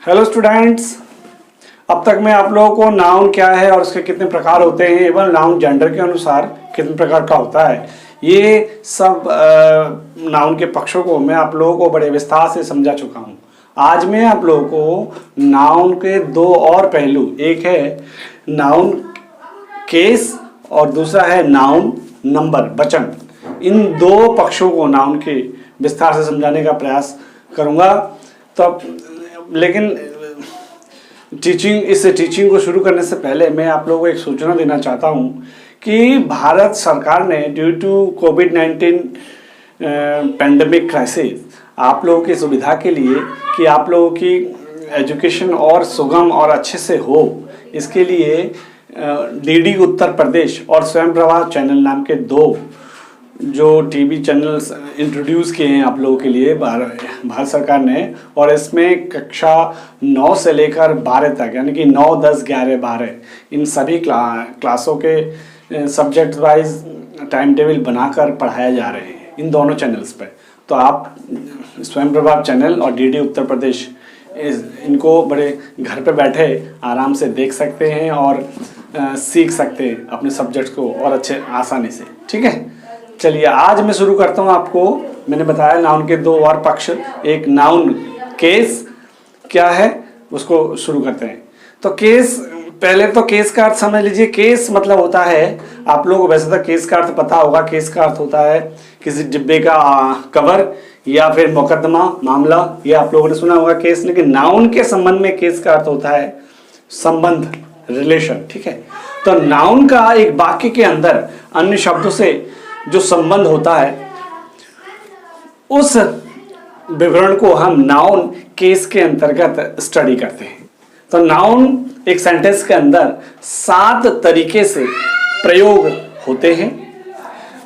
Hello students, अब तक मैं आप लोगों को नाउन क्या है और उसके कितने प्रकार होते हैं एवं नाउन जेंडर के अनुसार कितने प्रकार का होता है, ये सब नाउन के पक्षों को मैं आप लोगों को बड़े विस्तार से समझा चुका हूँ। आज मैं आप लोगों को नाउन के दो और पहलू, एक है नाउन केस और दूसरा है नाउन नंबर वचन, इन दो पक्षों को नाउन के विस्तार से समझाने का प्रयास करूँगा। तो लेकिन इस टीचिंग को शुरू करने से पहले मैं आप लोगों को एक सूचना देना चाहता हूं कि भारत सरकार ने ड्यू टू कोविड-19 पैंडेमिक क्राइसिस आप लोगों की सुविधा के लिए कि आप लोगों की एजुकेशन और सुगम और अच्छे से हो, इसके लिए डीडी उत्तर प्रदेश और स्वयंप्रभा चैनल नाम के दो जो टीवी चैनल्स इंट्रोड्यूस किए हैं आप लोगों के लिए भारत सरकार ने, और इसमें कक्षा 9 से लेकर 12 तक यानी कि 9, 10, 11, 12 इन सभी क्लासों के सब्जेक्ट वाइज टाइम टेबल बनाकर पढ़ाया जा रहे हैं इन दोनों चैनल्स पे। तो आप स्वयंप्रभा चैनल और डीडी उत्तर प्रदेश इनको बड़े घर पे बैठे आराम से देख सकते हैं और सीख सकते हैं अपने सब्जेक्ट्स को और अच्छे आसानी से। ठीक है, चलिए आज मैं शुरू करता हूँ। आपको मैंने बताया नाउन के दो और पक्ष, एक नाउन केस क्या है उसको शुरू करते हैं। तो केस, पहले तो केस का अर्थ समझ लीजिए। केस मतलब होता है, आप लोगों को वैसे तो केस का अर्थ पता होगा। केस का अर्थ होता है किसी डिब्बे का कवर या फिर मुकदमा, मामला, ये आप लोगों ने सुना होगा केस। लेकिन नाउन के संबंध में केस का अर्थ होता है संबंध, रिलेशन। ठीक है, तो नाउन का एक वाक्य के अंदर अन्य शब्दों से जो संबंध होता है उस विवरण को हम नाउन केस के अंतर्गत स्टडी करते हैं। तो नाउन एक सेंटेंस के अंदर 7 तरीके से प्रयोग होते हैं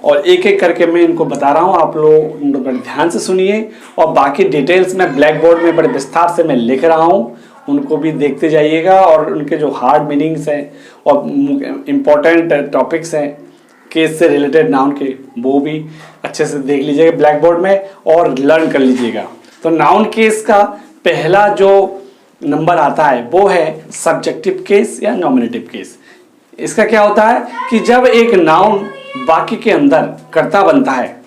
और एक एक करके मैं इनको बता रहा हूं, आप लोग बड़े ध्यान से सुनिए और बाकी डिटेल्स में ब्लैक बोर्ड में बड़े विस्तार से मैं लिख रहा हूं, उनको भी देखते जाइएगा और उनके जो हार्ड मीनिंग्स हैं और इम्पोर्टेंट टॉपिक्स हैं केस से रिलेटेड नाउन के, वो भी अच्छे से देख लीजिएगा ब्लैक बोर्ड में और लर्न कर लीजिएगा। तो नाउन केस का पहला जो नंबर आता है वो है सब्जेक्टिव केस या नॉमिनेटिव केस। इसका क्या होता है कि जब एक नाउन वाक्य के अंदर कर्ता बनता है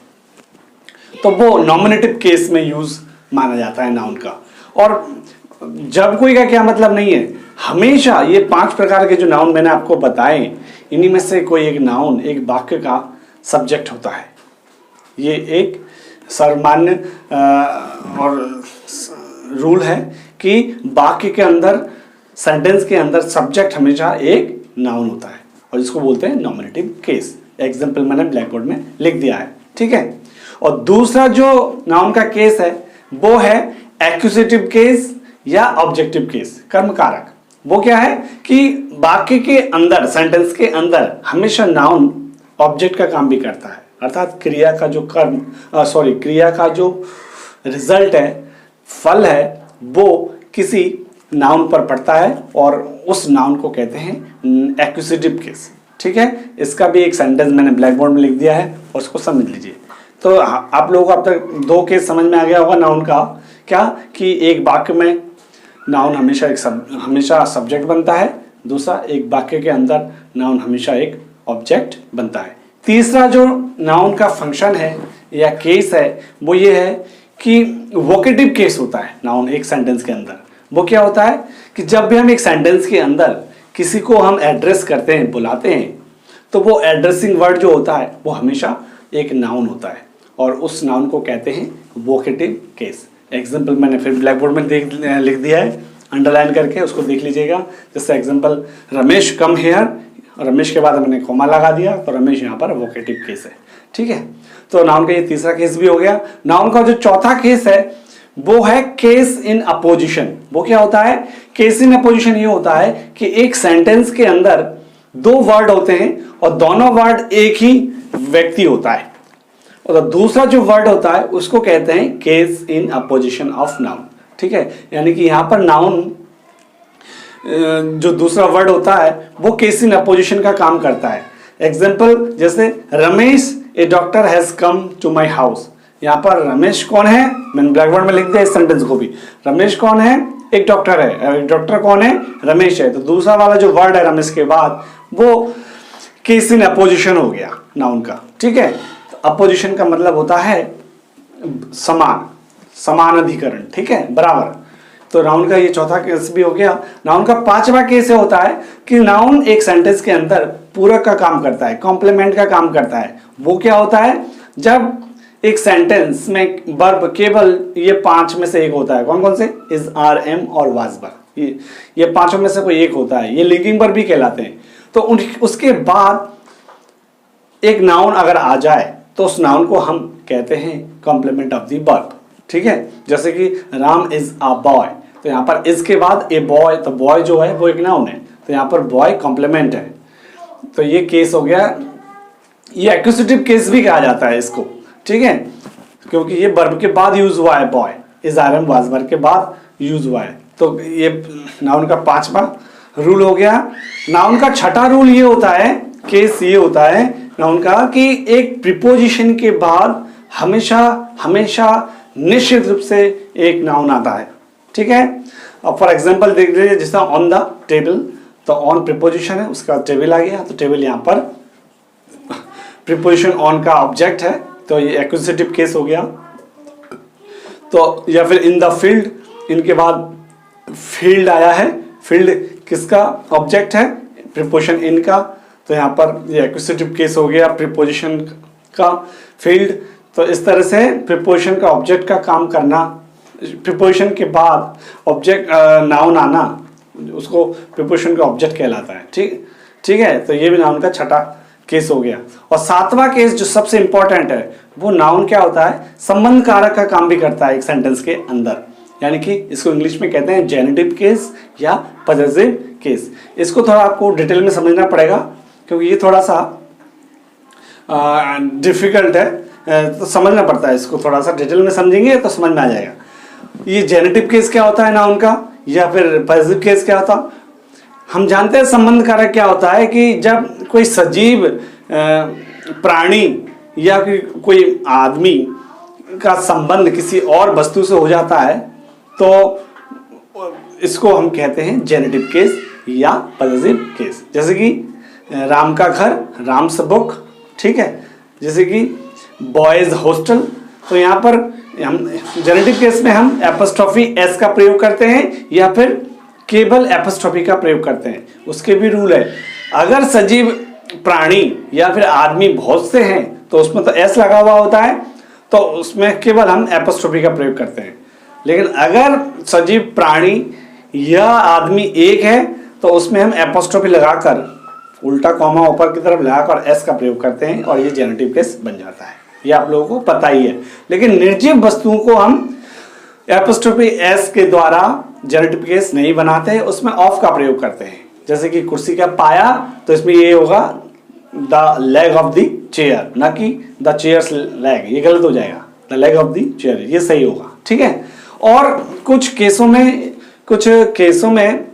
तो वो नॉमिनेटिव केस में यूज माना जाता है नाउन का। और जब कोई का क्या मतलब नहीं है, हमेशा ये 5 प्रकार के जो नाउन मैंने आपको बताए, इन्हीं में से कोई एक नाउन एक वाक्य का सब्जेक्ट होता है। ये एक सर्वमान्य और रूल है कि वाक्य के अंदर, सेंटेंस के अंदर सब्जेक्ट हमेशा एक नाउन होता है और इसको बोलते हैं नॉमिनेटिव केस। एग्जाम्पल मैंने ब्लैक बोर्ड में लिख दिया है। ठीक है, और दूसरा जो नाउन का केस है वो है एक्यूजेटिव केस या ऑब्जेक्टिव केस, कर्म कारक। वो क्या है कि वाक्य के अंदर, सेंटेंस के अंदर हमेशा नाउन ऑब्जेक्ट का काम भी करता है, अर्थात क्रिया का जो क्रिया का जो रिजल्ट है, फल है, वो किसी नाउन पर पड़ता है और उस नाउन को कहते हैं एक्यूजेटिव केस। ठीक है, इसका भी एक सेंटेंस मैंने ब्लैक बोर्ड में लिख दिया है और उसको समझ लीजिए। तो आप लोगों को अब तक 2 केस समझ में आ गया होगा नाउन का, क्या कि एक वाक्य में नाउन हमेशा सब्जेक्ट बनता है, दूसरा एक वाक्य के अंदर नाउन हमेशा एक ऑब्जेक्ट बनता है। तीसरा जो नाउन का फंक्शन है या केस है वो ये है कि वोकेटिव केस होता है नाउन एक सेंटेंस के अंदर। वो क्या होता है कि जब भी हम एक सेंटेंस के अंदर किसी को हम एड्रेस करते हैं, बुलाते हैं, तो वो एड्रेसिंग वर्ड जो होता है वो हमेशा एक नाउन होता है और उस नाउन को कहते हैं वोकेटिव केस। एग्जाम्पल मैंने फिर ब्लैक बोर्ड में लिख दिया है अंडरलाइन करके, उसको देख लीजिएगा। जैसे example Ramesh come here, Ramesh के बाद मैंने कॉमा लगा दिया तो रमेश यहाँ पर वोकेटिव केस है। ठीक है, तो नाउन का ये तीसरा केस भी हो गया। नाउन का जो चौथा केस है वो है केस इन अपोजिशन। वो क्या होता है? केस इन अपोजिशन ये होता है कि एक सेंटेंस के अंदर 2 वर्ड होते हैं और दोनों वर्ड एक ही व्यक्ति होता है और दूसरा जो वर्ड होता है उसको कहते हैं case in opposition of noun. ठीक है, यानी कि यहां पर नाउन जो दूसरा वर्ड होता है वो केस इन अपोजिशन का काम करता है। एग्जाम्पल जैसे Ramesh a doctor has come to my house. यहाँ पर रमेश कौन है? मैंने ब्लैक बोर्ड में लिख दिया इस सेंटेंस को भी। रमेश कौन है? एक डॉक्टर है, डॉक्टर कौन है, रमेश है, तो दूसरा वाला जो वर्ड है रमेश के बाद वो केस इन अपोजिशन हो गया नाउन का, ठीक है। तो अपोजिशन का मतलब होता है समान, समान अधिकरण, ठीक है, बराबर। तो नाउन का ये चौथा केस भी हो गया। नाउन का पांचवा केस होता है कि नाउन एक सेंटेंस के अंदर पूरक का काम करता है, कॉम्प्लीमेंट का काम करता है। वो क्या होता है, जब एक सेंटेंस में वर्ब केवल ये पांच में से एक होता है। कौन कौन से, इज, आर, एम और वाज वर, ये पांचों में से कोई एक होता है, ये लिंकिंग वर्ब भी कहलाते हैं। तो उसके बाद एक नाउन अगर आ जाए तो उस नाउन को हम कहते हैं कॉम्प्लीमेंट ऑफ द वर्ब, ठीक है। जैसे कि राम इज अ बॉय, तो यहाँ पर इज के बाद ए बॉय, तो बॉय जो है वो एक नाउन है, तो यहाँ पर बॉय कॉम्प्लीमेंट है। तो ये केस हो गया, ये एक्यूजिटिव केस भी कहा जाता है इसको, ठीक है, क्योंकि ये वर्ब के बाद यूज हुआ है, boy is, are, am, was were के बाद यूज हुआ है। तो ये नाउन का पांचवा रूल हो गया। नाउन का छठा रूल ये होता है, केस ये होता है नाउन का, कि एक प्रीपोजिशन के बाद हमेशा हमेशा निश्चित रूप से एक नाउन आता है, ठीक है। अब फॉर एग्जांपल देख लीजिए, जैसा ऑन द टेबल, तो ऑन प्रीपोजिशन है, उसका टेबल आ गया, तो टेबल यहाँ पर प्रीपोजिशन ऑन का ऑब्जेक्ट है, तो ये एक्विजिटिव केस हो गया। तो या फिर इन द फील्ड, इनके बाद फील्ड आया है, फील्ड किसका ऑब्जेक्ट है, प्रीपोजिशन इन का, तो यहाँ पर ये एक्विजिटिव केस हो गया प्रीपोजिशन का फील्ड। तो इस तरह से प्रीपोजिशन का ऑब्जेक्ट का काम करना, प्रीपोजिशन के बाद ऑब्जेक्ट नाउन आना, उसको प्रीपोजिशन का ऑब्जेक्ट कहलाता है, ठीक है। तो ये भी नाउन का छठा केस हो गया। और सातवां केस जो सबसे इंपॉर्टेंट है, वो नाउन क्या होता है, संबंध कारक का काम भी करता है एक सेंटेंस के अंदर, यानी कि इसको इंग्लिश में कहते हैं जेनेटिव केस या पजेसिव केस। इसको थोड़ा आपको डिटेल में समझना पड़ेगा, क्योंकि ये थोड़ा सा डिफिकल्ट है, तो समझना पड़ता है इसको, थोड़ा सा डिटेल में समझेंगे तो समझ में आ जाएगा। ये जेनेटिव केस क्या होता है नाउन का, या फिर पॉजिटिव केस क्या होता, हम जानते हैं संबंध कारक क्या होता है कि जब कोई सजीव प्राणी या कोई आदमी का संबंध किसी और वस्तु से हो जाता है, तो इसको हम कहते हैं जेनेटिव केस या पॉजिटिव केस। जैसे कि राम का घर, राम्स बुक, ठीक है, जैसे कि बॉयज हॉस्टल, तो यहाँ पर हम जेनेटिव केस में हम एपोस्ट्रोफी एस का प्रयोग करते हैं या फिर केवल एपोस्ट्रोफी का प्रयोग करते हैं। उसके भी रूल है, अगर सजीव प्राणी या फिर आदमी बहुत से हैं तो उसमें तो एस लगा हुआ होता है, तो उसमें केवल हम एपोस्ट्रोफी का प्रयोग करते हैं। लेकिन अगर सजीव प्राणी या आदमी एक है तो उसमें हम एपोस्ट्रोफी लगाकर उल्टा कॉमा ऊपर की तरफ लगाकर एस का प्रयोग करते हैं, और ये जेनेटिव केस बन जाता है। ये आप लोगों को पता ही है। लेकिन निर्जीव वस्तुओं को हम एपोस्ट्रोफी एस के द्वारा जेनेटिव केस नहीं बनाते, उसमें ऑफ का प्रयोग करते हैं। जैसे कि कुर्सी का पाया, तो इसमें ये होगा the leg of the chair, ना कि द चेयर्स लेग, ये गलत हो जाएगा, the leg of the chair, ये सही होगा, ठीक है। और कुछ केसों में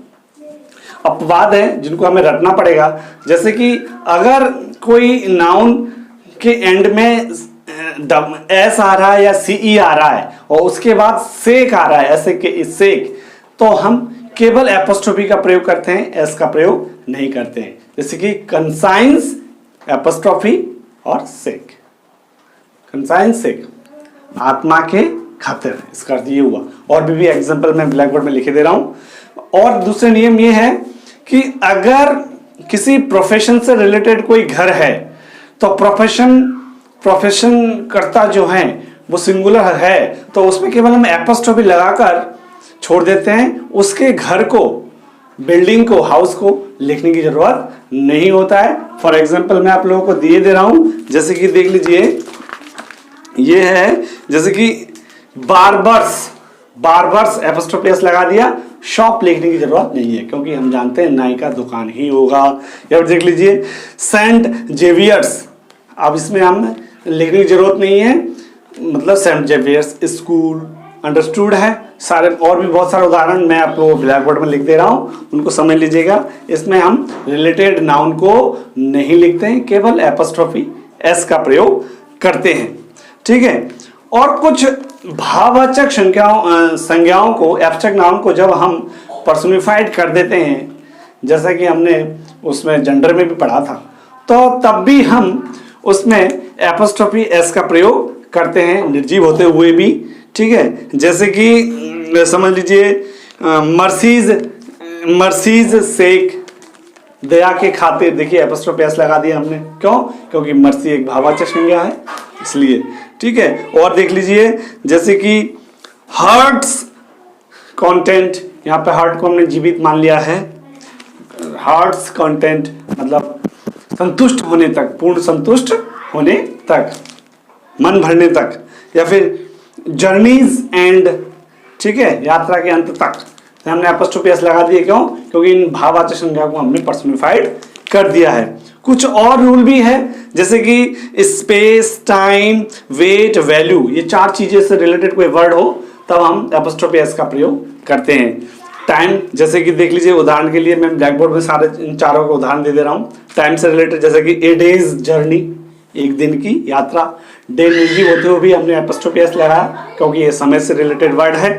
अपवाद है जिनको हमें रटना पड़ेगा। जैसे कि अगर कोई नाउन के एंड में एस आ रहा है या सीई आ रहा है और उसके बाद सेक आ रहा है, ऐसे के सेक, तो हम केवल एपोस्ट्रोफी का प्रयोग करते हैं, एस का प्रयोग नहीं करते हैं। जैसे कि कंसाइंस एपोस्ट्रोफी और सेक, कंसाइंस सेक, आत्मा के खातिर, इसका अर्थ ये हुआ। और भी एग्जांपल मैं ब्लैक बोर्ड में लिखे दे रहा हूं। और दूसरे नियम ये है कि अगर किसी प्रोफेशन से रिलेटेड कोई घर है तो प्रोफेशन करता जो है वो सिंगुलर है, तो उसमें केवल हम एपोस्ट्रोफी लगाकर छोड़ देते हैं, उसके घर को, बिल्डिंग को, हाउस को लिखने की जरूरत नहीं होता है। फॉर एग्जांपल मैं आप लोगों को दिए दे रहा हूं, जैसे कि देख लीजिए, ये है जैसे कि बार्बर्स एपोस्ट्रोफी एस लगा दिया, शॉप लिखने की जरूरत नहीं है, क्योंकि हम जानते हैं नाई का दुकान ही होगा। या देख लीजिए सेंट जेवियर्स, अब इसमें हम लिखने की जरूरत नहीं है, मतलब सेंट जेवियर्स स्कूल, अंडरस्टूड है। सारे और भी बहुत सारे उदाहरण मैं आपको ब्लैक बोर्ड में लिख दे रहा हूं, उनको समझ लीजिएगा। इसमें हम रिलेटेड नाउन को नहीं लिखते हैं, केवल एपोस्ट्रोफी एस का प्रयोग करते हैं, ठीक है। और कुछ भाववाचक संज्ञाओं को, एब्स्ट्रैक्ट नाउन को जब हम पर्सोनिफाइड कर देते हैं, जैसा कि हमने उसमें जेंडर में भी पढ़ा था, तो तब भी हम उसमें एपोस्ट्रोफी एस का प्रयोग करते हैं, निर्जीव होते हुए भी। ठीक है, जैसे कि समझ लीजिए मर्सीज सेक, दया के खातिर, देखिए एपोस्ट्रोफी एस लगा दिया हमने, क्यों? क्योंकि मर्सी एक भाववाचक संज्ञा है इसलिए। ठीक है, और देख लीजिए जैसे कि हर्ट्स कंटेंट, यहाँ पे हर्ट को हमने जीवित मान लिया है। हर्ट्स कंटेंट मतलब संतुष्ट होने तक, पूर्ण संतुष्ट होने तक, मन भरने तक, या फिर जर्नीज एंड, ठीक है, यात्रा के अंत तक, तो हमने एपोस्ट्रोफी एस लगा दिए, क्यों? क्योंकि इन भाववाचक संज्ञाओं को हमने पर्सोनिफाइड कर दिया है। कुछ और रूल भी है, जैसे कि स्पेस, टाइम, वेट, वैल्यू, ये 4 चीजें से रिलेटेड कोई वर्ड हो तब हम एपोस्ट्रोफी एस का प्रयोग करते हैं। टाइम, जैसे कि देख लीजिए, उदाहरण के लिए मैं ब्लैक बोर्ड में सारे इन चारों का उदाहरण दे रहा हूँ। टाइम से रिलेटेड जैसे कि ए डेज जर्नी, एक दिन की यात्रा। डे निर्जीव होते हुए भी हमने एपोस्ट्रोफी एस लगाया क्योंकि ये समय से रिलेटेड वर्ड है।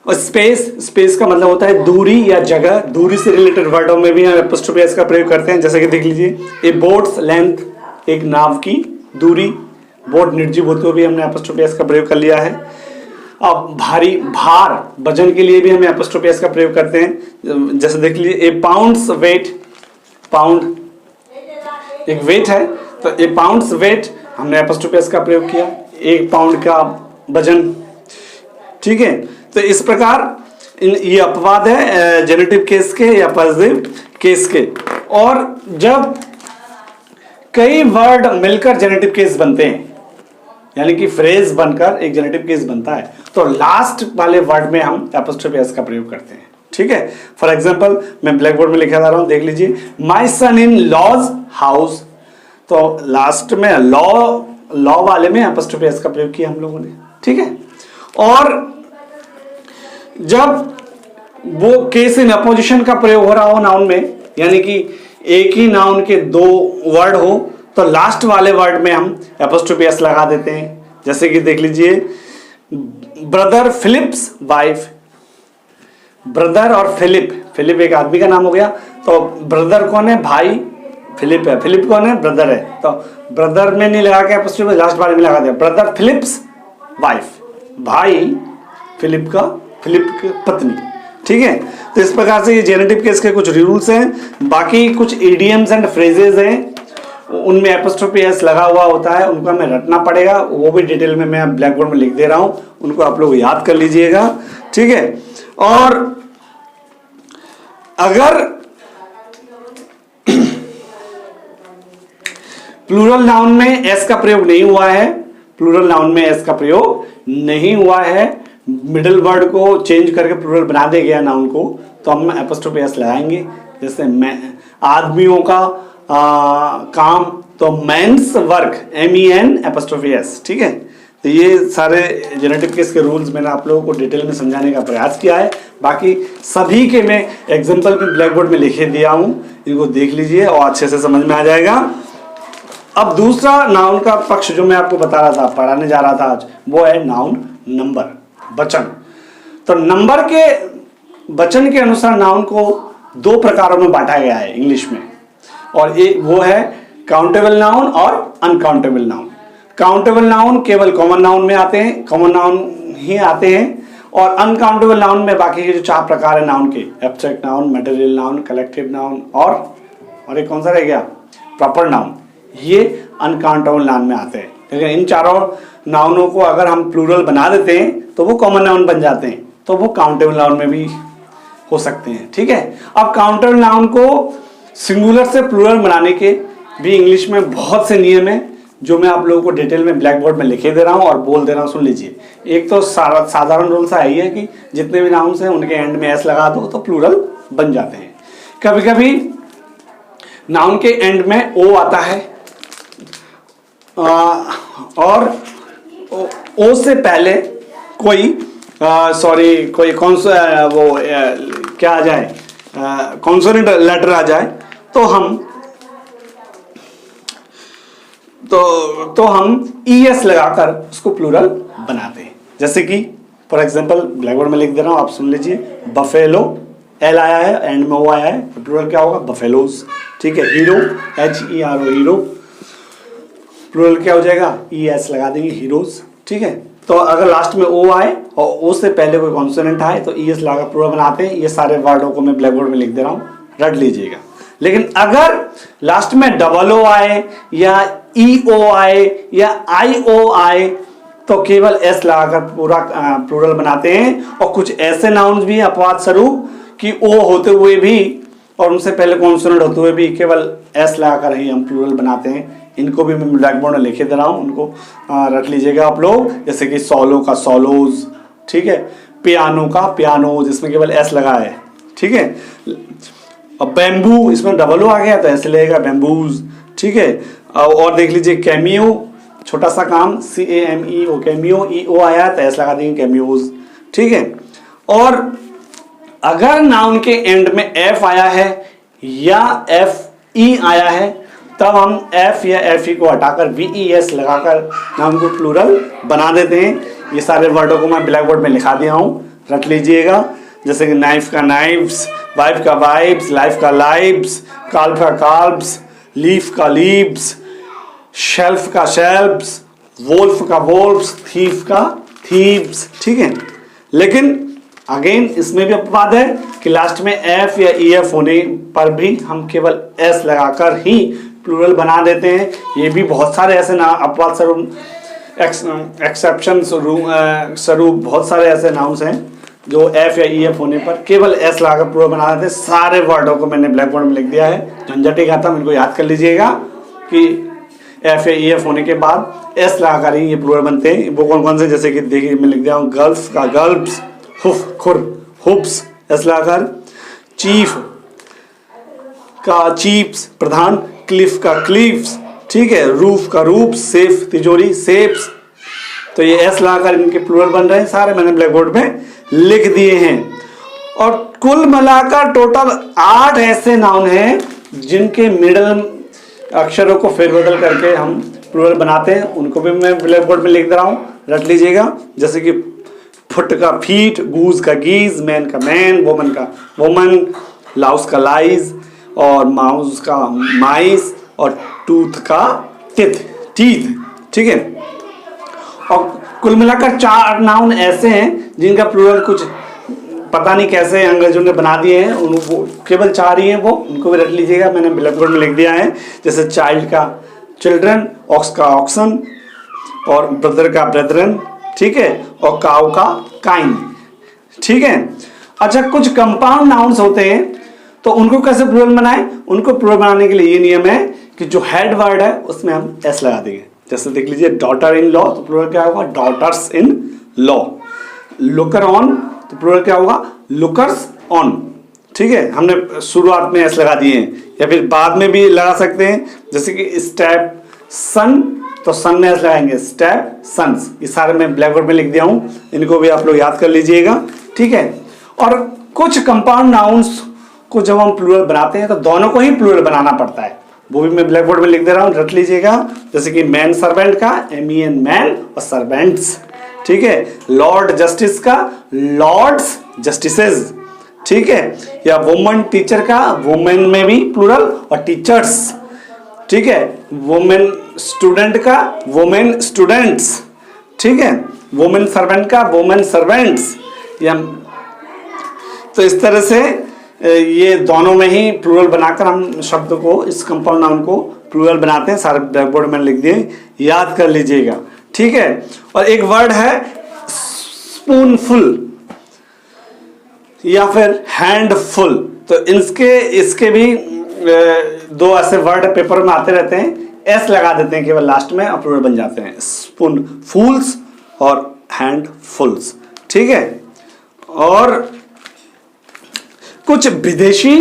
और स्पेस का मतलब होता है दूरी या जगह, दूरी से रिलेटेड वर्डों में भी हम एपोस्ट्रोफी एस का प्रयोग करते हैं। जैसे कि देख लीजिए, ए बोट्स लेंथ, एक नाव की दूरी, बोट निर्जीव होते हुए भी हमने एपोस्ट्रोफी एस का प्रयोग कर लिया है। अब भारी, भार, वजन के लिए भी हम एपोस्ट्रोफी एस का प्रयोग करते हैं। जैसे देख लीजिए, ए पाउंड्स वेट, पाउंड एक वेट है, तो ए पाउंड्स वेट हमने एपोस्ट्रोफी एस का प्रयोग किया, 1 पाउंड का वजन। ठीक है, तो इस प्रकार ये अपवाद है जेनेटिव केस के या पॉजिटिव केस के। और जब कई वर्ड मिलकर जेनेटिव केस बनते हैं, यानी कि फ्रेज बनकर एक जेनेटिव केस बनता है, तो लास्ट वाले वर्ड में हम एपोस्ट्रोफी एस का प्रयोग करते हैं। ठीक है, फॉर एग्जांपल मैं ब्लैक बोर्ड में लिखा जा रहा हूं, देख लीजिए, my son in law's house, तो लास्ट में लॉ वाले में एपोस्ट्रोफी एस का प्रयोग किया हम लोगों ने। ठीक है, और जब वो केस इन अपोजिशन का प्रयोग हो रहा हो नाउन में, यानी कि एक ही नाउन के 2 वर्ड हो, तो लास्ट वाले वर्ड में हम एपोस्ट्रोफी एस लगा देते हैं। जैसे कि देख लीजिए, ब्रदर फिलिप्स वाइफ, ब्रदर और फिलिप एक आदमी का नाम हो गया, तो ब्रदर कौन है? भाई, फिलिप है। फिलिप कौन है? ब्रदर है। तो ब्रदर में नहीं लगा के एपोस्ट्रोफी लास्ट वाले में लगा दिया, ब्रदर फिलिप्स वाइफ, भाई फिलिप की पत्नी। ठीक है, तो इस प्रकार से ये जेनेटिव केस के कुछ रूल्स हैं। बाकी कुछ इडियम्स एंड फ्रेजेस हैं, उनमें एपोस्ट्रोफी एस लगा हुआ होता है, उनको हमें रटना पड़ेगा, वो भी डिटेल में मैं ब्लैक बोर्ड में लिख दे रहा हूं, उनको आप लोग याद कर लीजिएगा। ठीक है, और अगर प्लूरल नाउन में एस का प्रयोग नहीं हुआ है, प्लूरल नाउन में एस का प्रयोग नहीं हुआ है, मिडिल वर्ड को चेंज करके प्लूरल बना दे गया नाउन को, तो हम एपोस्ट्रोफी एस लगाएंगे। जैसे मैं, आदमियों का काम, तो men's work, MEN apostrophe S. ठीक है, तो ये सारे जेनेटिव केस के रूल्स मैंने आप लोगों को डिटेल में समझाने का प्रयास किया है। बाकी सभी के मैं एग्जाम्पल भी ब्लैक बोर्ड में लिखे दिया हूं, इनको देख लीजिए और अच्छे से समझ में आ जाएगा। अब दूसरा नाउन का पक्ष जो मैं आपको बता रहा था, पढ़ाने जा रहा था आज, वो है नाउन नंबर, वचन। तो नंबर के वचन के अनुसार नाउन को 2 प्रकारों में बांटा गया है इंग्लिश में, और एक वो है काउंटेबल नाउन और अनकाउंटेबल नाउन। काउंटेबल नाउन केवल कॉमन नाउन में आते हैं, कॉमन नाउन ही आते हैं, और अनकाउंटेबल नाउन में बाकी के जो 4 प्रकार है नाउन के, abstract noun, material noun, collective noun और एक कौन सा रह गया? प्रॉपर नाउन, ये अनकाउंटेबल नाउन में आते हैं। लेकिन इन चारों नाउनों को अगर हम प्लूरल बना देते हैं तो वो कॉमन नाउन बन जाते हैं, तो वो काउंटेबल नाउन में भी हो सकते हैं। ठीक है, अब काउंटेबल नाउन को सिंगुलर से प्लूरल बनाने के भी इंग्लिश में बहुत से नियम है, जो मैं आप लोगों को डिटेल में ब्लैक बोर्ड में लिखे दे रहा हूं और बोल दे रहा हूं, सुन लीजिए। एक तो साधारण रूल सा है कि जितने भी नाउन्स हैं उनके एंड में एस लगा दो तो प्लूरल बन जाते हैं। कभी कभी नाउन के एंड में ओ आता है, और ओ से पहले कोई कोई कौन सा वो क्या आ जाए, कॉन्सोनेंट लेटर आ जाए, तो हम ES लगाकर उसको प्लूरल बनाते हैं। जैसे कि फॉर एग्जांपल ब्लैक बोर्ड में लिख दे रहा हूँ, आप सुन लीजिए। बफेलो, एल आया है, एंड में ओ आया है, प्लूरल क्या होगा? बफेलोज। ठीक है। हीरो, HERO, हीरो, प्लूरल क्या हो जाएगा? ES लगा देंगे, हीरोज। ठीक है। तो अगर लास्ट में ओ आए और ओ से पहले कोई कॉन्सोनेंट आए तो ES लगा प्लूरल बनाते हैं। ये सारे वर्डों को मैं ब्लैक बोर्ड में लिख दे रहा हूँ, रट लीजिएगा। लेकिन अगर लास्ट में डबल ओ आए या EO आए या IO आए तो केवल S लगाकर पूरा प्लूरल बनाते हैं। और कुछ ऐसे नाउन्स भी अपवाद स्वरूप कि O होते हुए भी और उनसे पहले कॉन्सोनेंट होते हुए भी केवल S लगाकर ही हम प्लूरल बनाते हैं। इनको भी मैं ब्लैक बोर्ड में लिखे दे रहा हूँ, उनको रख लीजिएगा आप लोग। जैसे कि सोलो का सोलोज, ठीक है। पियानो का पियानोज, इसमें केवल S लगा है। ठीक है। अब बैम्बू, इसमें डबल ओ आ गया तो ऐसे लगेगा बैम्बूज। ठीक है। और देख लीजिए कैमियो, छोटा सा काम, CAMEO, कैमियो, EO आया तो ऐसे लगा देंगे कैमियोज। ठीक है। और अगर नाउन के एंड में F आया है या FE आया है तब हम F या FE को हटाकर VES लगाकर नाउन को प्लूरल बना देते हैं। ये सारे वर्डों को मैं ब्लैक बोर्ड में लिखा दिया हूँ, रख लीजिएगा। जैसे कि नाइफ का नाइफ्स, वाइफ का वाइब्स, लाइफ का लाइव्स, काल्ब का काल्ब्स, लीफ का लीव्स, शेल्फ का शेल्फ्स, वोल्फ का वोल्फ्स, थीफ का थीव्स। ठीक है। लेकिन अगेन इसमें भी अपवाद है कि लास्ट में F या EF होने पर भी हम केवल S लगाकर ही प्लूरल बना देते हैं। ये भी बहुत सारे ऐसे ना अपवाद स्वरूप एक्सेप्शन स्वरूप बहुत सारे ऐसे नाउन्स हैं जो F या EF होने पर केवल S लगाकर प्लूरल बना देते हैं। सारे वर्डों को मैंने ब्लैक बोर्ड में लिख दिया है, झंझट ही खत्म। इनको याद कर लीजिएगा कि F या EF होने के बाद S लगाकर ही ये प्लूरल बनते हैं। वो कौन कौन से, जैसे कि देखिए मैं लिख दिया हूँ, गर्ल्स का गर्ल्स, हुफ खुर हुप्स S लगाकर, चीफ का चीप्स प्रधान, क्लिफ का क्लिफ्स। ठीक है। रूफ का रूप, सेफ तिजोरी, सेफ्स। तो ये S लगाकर इनके प्लूरल बन रहे हैं, सारे मैंने ब्लैक बोर्ड में लिख दिए हैं। और कुल मिलाकर टोटल 8 ऐसे नाउन हैं जिनके मिडल अक्षरों को फेरबदल करके हम प्लूरल बनाते हैं। उनको भी मैं ब्लैक बोर्ड में लिख दे रहा हूँ, रख लीजिएगा। जैसे कि फुट का फीट, गूज का गीज, मैन का मैन, वोमन का वोमन, लाउस का लाइज, और माउस का माइस, और टूथ का टीथ। ठीक है। और कुल मिलाकर 4 नाउन ऐसे हैं जिनका प्लूरल कुछ पता नहीं कैसे अंग्रेजों ने बना दिए हैं, उनको केवल 4 ही हैं वो, उनको भी रख लीजिएगा। मैंने ब्लैक बोर्ड में लिख दिया है। जैसे चाइल्ड का चिल्ड्रन, ऑक्स का ऑक्सन, और ब्रदर का ब्रदरन। ठीक है। और काउ का काइन। ठीक है। अच्छा, कुछ कंपाउंड नाउन्स होते हैं तो उनको कैसे प्लूरल बनाएं? उनको प्लूरल बनाने के लिए ये नियम है कि जो हेड वर्ड है उसमें हम S लगा देंगे। जैसे देख लीजिए, डॉटर इन लॉ तो प्लूरल क्या होगा? Daughters in law. Looker on तो प्लूरल क्या होगा? Lookers on. ठीक है। हमने शुरुआत में S लगा दिए हैं, या फिर बाद में भी लगा सकते हैं। जैसे कि स्टेप सन तो सन में S लगाएंगे, स्टेप सन्स। ये सारे मैं ब्लैक बोर्ड में लिख दिया हूँ, इनको भी आप लोग याद कर लीजिएगा। ठीक है। और कुछ कंपाउंड नाउन्स को जब हम प्लूरल बनाते हैं तो दोनों को ही प्लूरल बनाना पड़ता है, वो भी मैं ब्लैक बोर्ड में लिख दे रहा हूँ, रख लीजिएगा। जैसे कि मैन सर्वेंट का MEN मैन और सर्वेंट्स। ठीक है। लॉर्ड जस्टिस का लॉर्ड्स जस्टिसेस। ठीक है। या वुमन टीचर का वुमेन में भी प्लूरल और टीचर्स। ठीक है। वुमेन स्टूडेंट का वुमेन स्टूडेंट्स। ठीक है। वुमेन सर्वेंट का वुमेन सर्वेंट्स। या तो इस तरह से ये दोनों में ही प्लूरल बनाकर हम शब्द को, इस कंपाउंड नाउन को प्लूरल बनाते हैं। सारे ब्लैक बोर्ड में लिख दिए, याद कर लीजिएगा। ठीक है। और एक वर्ड है स्पूनफुल या फिर हैंडफुल, तो इसके भी 2 ऐसे वर्ड पेपर में आते रहते हैं, S लगा देते हैं केवल लास्ट में और प्लूरल बन जाते हैं, स्पून फूल्स और हैंडफुल्स। ठीक है। और कुछ विदेशी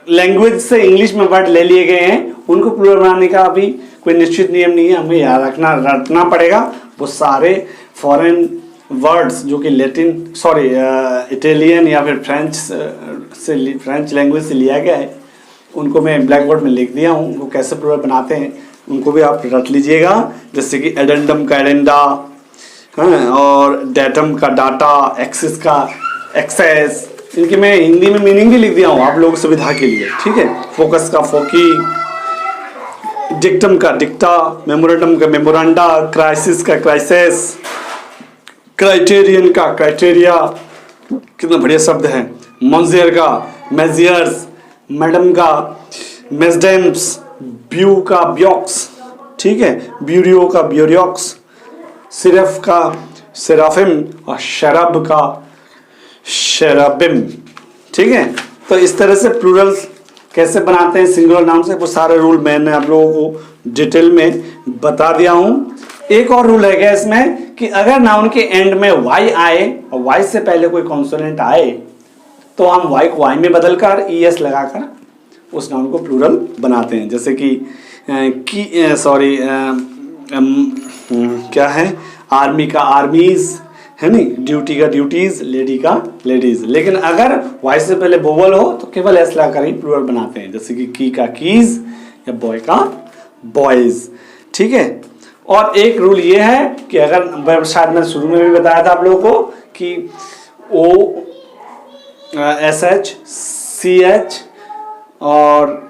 लैंग्वेज से इंग्लिश में वर्ड ले लिए गए हैं, उनको प्लूरल बनाने का अभी कोई निश्चित नियम नहीं है, हमें याद रखना पड़ेगा। वो सारे फॉरेन वर्ड्स जो कि इटालियन या फिर फ्रेंच लैंग्वेज से लिया गया है, उनको मैं ब्लैक बोर्ड में लिख दिया हूँ। उनको कैसे प्लूरल बनाते हैं उनको भी आप रख लीजिएगा। जैसे कि एडेंडम का एडेंडा, हाँ, और डेटम का डाटा, एक्सेस का एक्सेस, इनकी मैं हिंदी में मीनिंग भी लिख दिया हूँ आप लोगों की सुविधा के लिए, ठीक है। फोकस का फोकी, डिक्टम का डिक्टा, मेमोरेंडम का मेमोरेंडा, क्राइसिस का क्राइसिस, क्राइटेरियन का क्राइटेरिया, कितना बढ़िया शब्द है। मॉन्जियर का मेजियर्स, मैडम का मेजडेम्स, ब्यू का ब्योक्स, ठीक है, ब्यूरियो का ब्यूरियोक्स, सिरफ का सेराफिम और शराब का शराबिम, ठीक है। तो इस तरह से प्लूरल कैसे बनाते हैं सिंगुलर नाउन से, वो सारे रूल मैंने आप लोगों को डिटेल में बता दिया हूं। एक और रूल है क्या इसमें कि अगर नाउन के एंड में वाई आए और वाई से पहले कोई कॉन्सोनेंट आए तो हम वाई को वाई में बदलकर ईएस लगाकर उस नाउन को प्लूरल बनाते हैं। जैसे कि क्या है, आर्मी का आर्मीज है नहीं, ड्यूटी का ड्यूटीज, लेडी का लेडीज। लेकिन अगर वाई से पहले वोवल हो तो केवल एस लगाकर ही प्लूरल बनाते हैं, जैसे कि की का कीज या बॉय का बॉयज, ठीक है। और एक रूल ये है कि अगर शायद मैं शुरू में भी बताया था आप लोगों को कि O S H C H और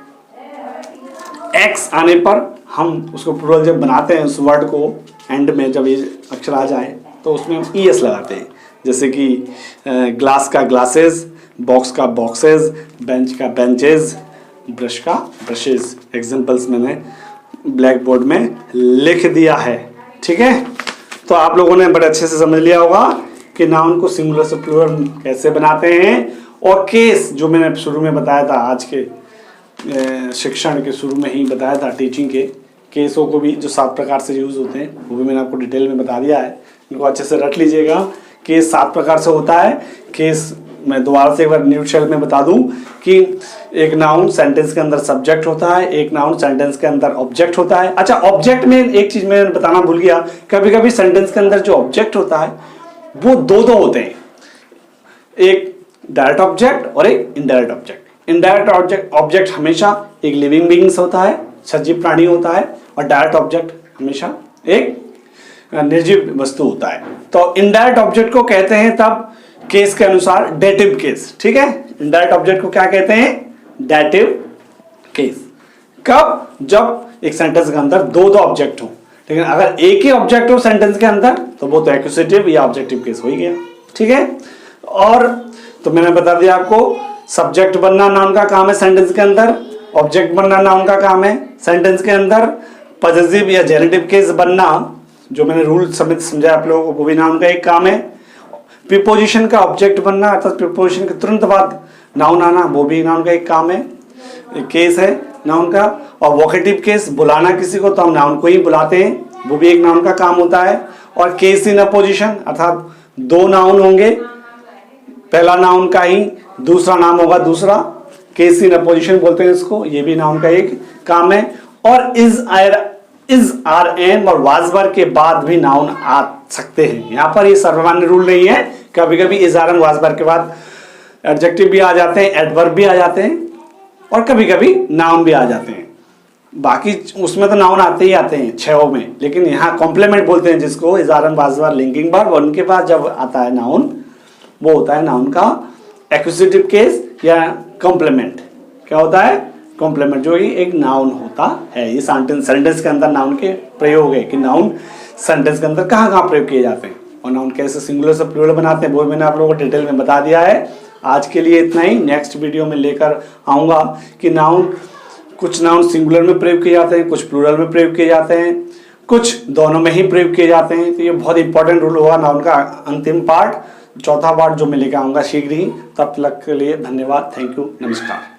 एक्स आने पर हम उसको प्लूरल जब बनाते हैं उस वर्ड को एंड में जब ये अक्षर आ जाए तो उसमें हम ई एस लगाते हैं। जैसे कि ग्लास का ग्लासेस, बॉक्स का बॉक्सेस, बेंच का बेंचेस, ब्रश का ब्रशेस। एग्जांपल्स मैंने ब्लैक बोर्ड में लिख दिया है, ठीक है। तो आप लोगों ने बड़े अच्छे से समझ लिया होगा कि नाउन को सिंगुलर से प्लूरल कैसे बनाते हैं। और केस जो मैंने शुरू में बताया था, आज के शिक्षण के शुरू में ही बताया था, टीचिंग के केसों को भी जो 7 प्रकार से यूज होते हैं वो भी मैंने आपको डिटेल में बता दिया है। इनको अच्छे से रट लीजिएगा। केस 7 प्रकार से होता है। केस मैं दोबारा से एक बार न्यूट शेल में बता दूं कि एक नाउन सेंटेंस के अंदर सब्जेक्ट होता है, एक नाउन सेंटेंस के अंदर ऑब्जेक्ट होता है। अच्छा, ऑब्जेक्ट में एक चीज मैं बताना भूल गया, कभी कभी सेंटेंस के अंदर जो ऑब्जेक्ट होता है वो दो होते हैं, एक डायरेक्ट ऑब्जेक्ट और एक इनडायरेक्ट ऑब्जेक्ट। इनडायरेक्ट ऑब्जेक्ट हमेशा एक लिविंग बीइंग्स होता है, सजीव प्राणी होता है, और डायरेक्ट ऑब्जेक्ट हमेशा एक निर्जीव वस्तु होता है। तो इनडायरेक्ट ऑब्जेक्ट को कहते हैं तब केस के अनुसार डेटिव केस, ठीक है। इनडायरेक्ट ऑब्जेक्ट को क्या कहते हैं, डेटिव केस। कब, जब एक सेंटेंस के अंदर दो ऑब्जेक्ट हो। लेकिन अगर एक ही ऑब्जेक्ट हो सेंटेंस के अंदर तो वो तो एक्यूजेटिव या ऑब्जेक्टिव केस हो ही गया, ठीक है। और तो मैंने बता दिया आपको, सब्जेक्ट बनना नाउन का काम है सेंटेंस के अंदर, ऑब्जेक्ट बनना नाउन का काम है सेंटेंस के अंदर, पॉजेसिव या जेनेटिव केस बनना जो मैंने रूल समेत समझाया आप लोगों को वो भी नाउन का एक काम है। प्रीपोजिशन का ऑब्जेक्ट बनना अर्थात प्रीपोजिशन के तुरंत बाद नाउन आना वो भी नाउन का एक काम है, एक केस है नाउन का। और वोकेटिव केस, बुलाना किसी को तो हम नाउन को ही बुलाते हैं, वो भी एक नाउन का काम होता है। और केस इन अपोजिशन अर्थात दो नाउन होंगे, पहला नाउन का ही दूसरा नाम होगा दूसरा, केस इन अपोजिशन बोलते हैं इसको, ये भी नाउन का एक काम है। और इज आर एन और वाज वर के बाद भी नाउन आ सकते हैं। यहाँ पर ये सर्वमान्य रूल नहीं है, कभी कभी is are an was were के बाद एडजेक्टिव भी आ जाते हैं, एडवर्ब भी आ जाते हैं, और कभी कभी नाउन भी आ जाते हैं। बाकी उसमें तो नाउन आते ही आते हैं 6 में, लेकिन यहाँ कॉम्प्लीमेंट बोलते हैं जिसको, is are an was were linking verb, उनके पास जब आता है नाउन वो होता है नाउन का एक्यूजेटिव केस या कॉम्प्लीमेंट। क्या होता है, कॉम्प्लीमेंट, जो कि एक नाउन होता है। ये सेंटेंस के अंदर नाउन के प्रयोग है कि नाउन सेंटेंस के अंदर कहाँ कहाँ प्रयोग किए जाते हैं और नाउन कैसे सिंगुलर से प्लूरल बनाते हैं वो मैंने आप लोगों को डिटेल में बता दिया है। आज के लिए इतना ही। नेक्स्ट वीडियो में लेकर आऊँगा कि कुछ नाउन सिंगुलर में प्रयोग किए जाते हैं, कुछ प्लूरल में प्रयोग किए जाते हैं, कुछ दोनों में ही प्रयोग किए जाते हैं। तो ये बहुत इंपॉर्टेंट रूल होगा नाउन का अंतिम पार्ट, चौथा पार्ट जो मैं लेकर आऊँगा शीघ्र ही। तब तक के लिए धन्यवाद, थैंक यू, नमस्कार।